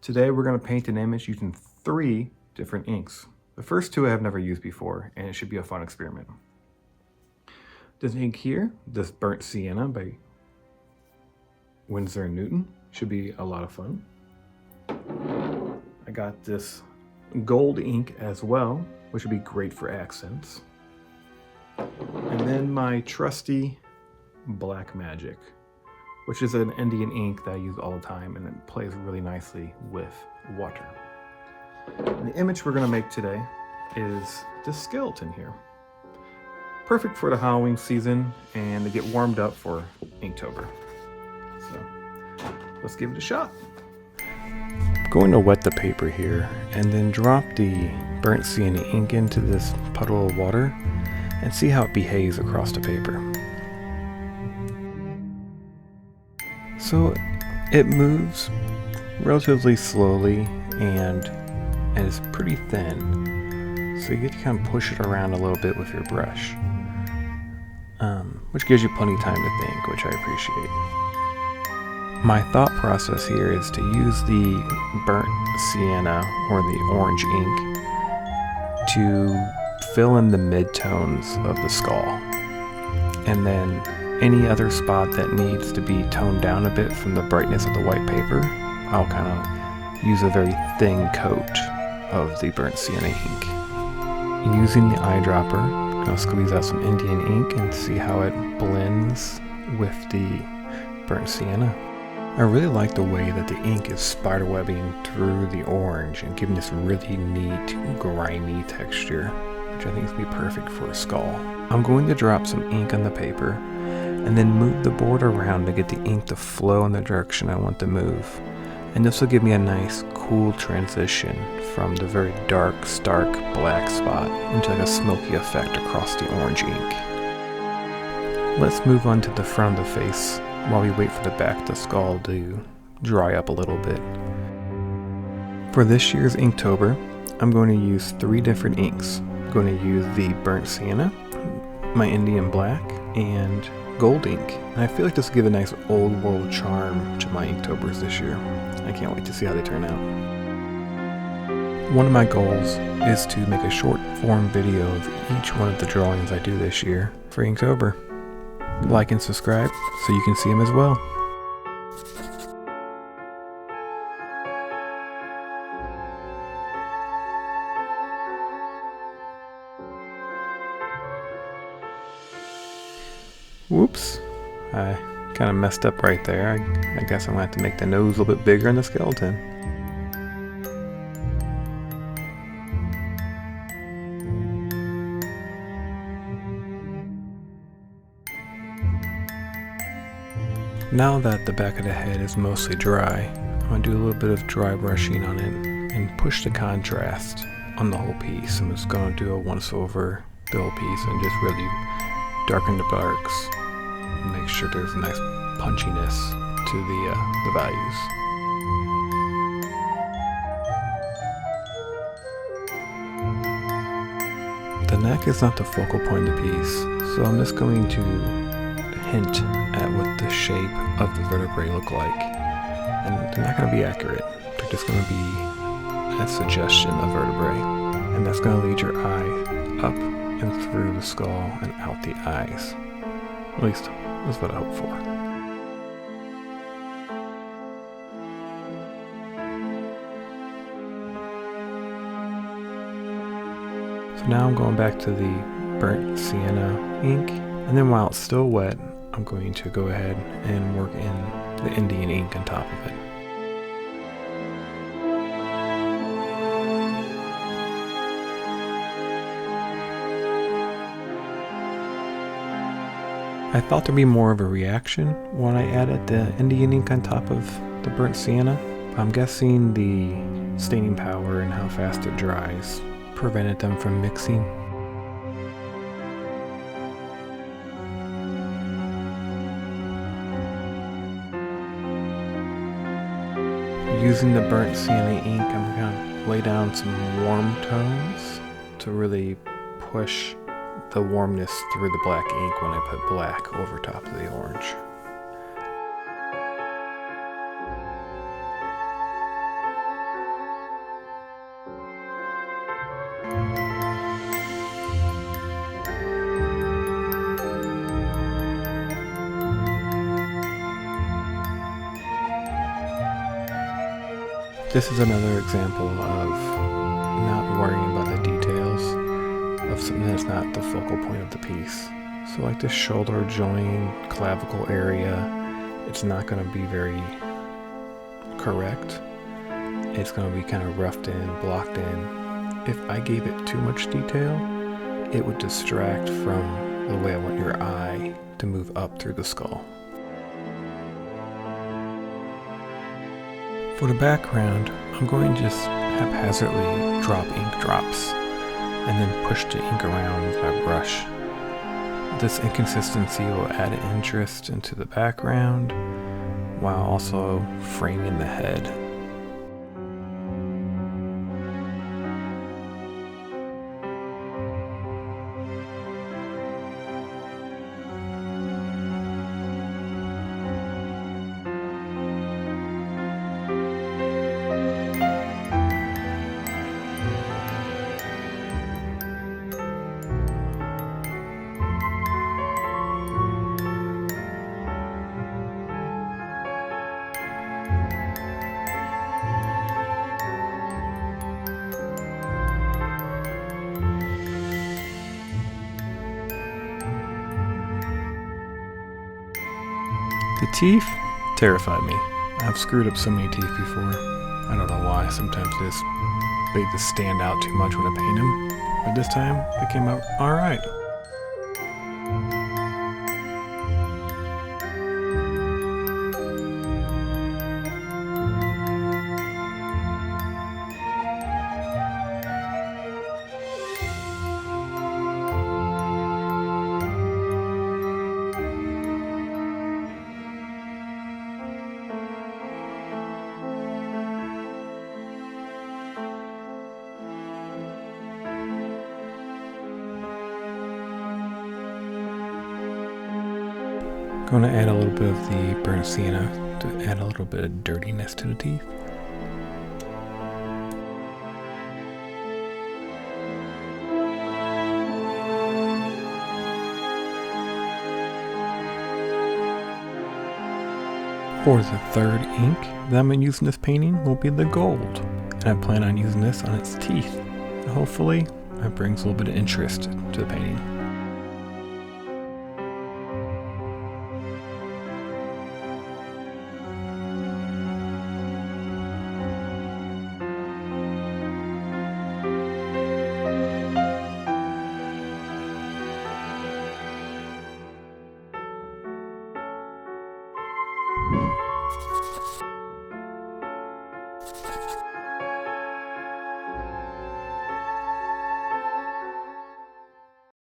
Today we're going to paint an image using 3 different inks. The first 2 I have never used before, and it should be a fun experiment. This ink here, this Burnt Sienna by Winsor and Newton, should be a lot of fun. I got this gold ink as well, which would be great for accents. And then my trusty Black Magic, which is an Indian ink that I use all the time, and it plays really nicely with water. And the image we're going to make today is this skeleton here. Perfect for the Halloween season and to get warmed up for Inktober. So let's give it a shot. I'm going to wet the paper here and then drop the burnt sienna ink into this puddle of water and see how it behaves across the paper. So it moves relatively slowly and is pretty thin, so you get to kind of push it around a little bit with your brush, which gives you plenty of time to think, which I appreciate. My thought process here is to use the burnt sienna or the orange ink to fill in the midtones of the skull, and then any other spot that needs to be toned down a bit from the brightness of the white paper, I'll kind of use a very thin coat of the burnt sienna ink. Using the eyedropper, I'm going to squeeze out some Indian ink and see how it blends with the burnt sienna. I really like the way that the ink is spiderwebbing through the orange and giving this really neat, grimy texture, which I think would be perfect for a skull. I'm going to drop some ink on the paper and then move the board around to get the ink to flow in the direction I want to move. And this will give me a nice, cool transition from the very dark, stark black spot into like a smoky effect across the orange ink. Let's move on to the front of the face while we wait for the back of the skull to dry up a little bit. For this year's Inktober, I'm going to use 3 different inks. I'm going to use the burnt sienna, my Indian black, and gold ink. And I feel like this will give a nice old world charm to my Inktobers this year. I can't wait to see how they turn out. One of my goals is to make a short form video of each one of the drawings I do this year for Inktober. Like and subscribe so you can see them as well. Whoops, I kind of messed up right there. I guess I'm going to have to make the nose a little bit bigger in the skeleton. Now that the back of the head is mostly dry, I'm going to do a little bit of dry brushing on it and push the contrast on the whole piece. I'm just going to do a once over the whole piece and just really darken the darks and make sure there's a nice punchiness to the values. The neck is not the focal point of the piece, so I'm just going to hint at what the shape of the vertebrae look like. And they're not going to be accurate, they're just going to be a suggestion of vertebrae. And that's going to lead your eye up and through the skull and out the eyes. At least that's what I hope for. So now I'm going back to the burnt sienna ink, and then while it's still wet, I'm going to go ahead and work in the Indian ink on top of it. I thought there'd be more of a reaction when I added the Indian ink on top of the burnt sienna. I'm guessing the staining power and how fast it dries prevented them from mixing. Using the burnt sienna ink, I'm going to lay down some warm tones to really push the warmness through the black ink when I put black over top of the orange. This is another example of not worrying about the details of something that's not the focal point of the piece. So like this shoulder joint, clavicle area, it's not going to be very correct. It's going to be kind of roughed in, blocked in. If I gave it too much detail, it would distract from the way I want your eye to move up through the skull. For the background, I'm going to just haphazardly drop ink drops and then push the ink around with my brush. This inconsistency will add interest into the background while also framing the head. The teeth terrified me. I've screwed up so many teeth before. I don't know why. Sometimes they just stand out too much when I paint them. But this time, they came out alright. Going to add a little bit of the burnt sienna to add a little bit of dirtiness to the teeth. For the third ink that I'm using this painting will be the gold. And I plan on using this on its teeth. And hopefully that brings a little bit of interest to the painting.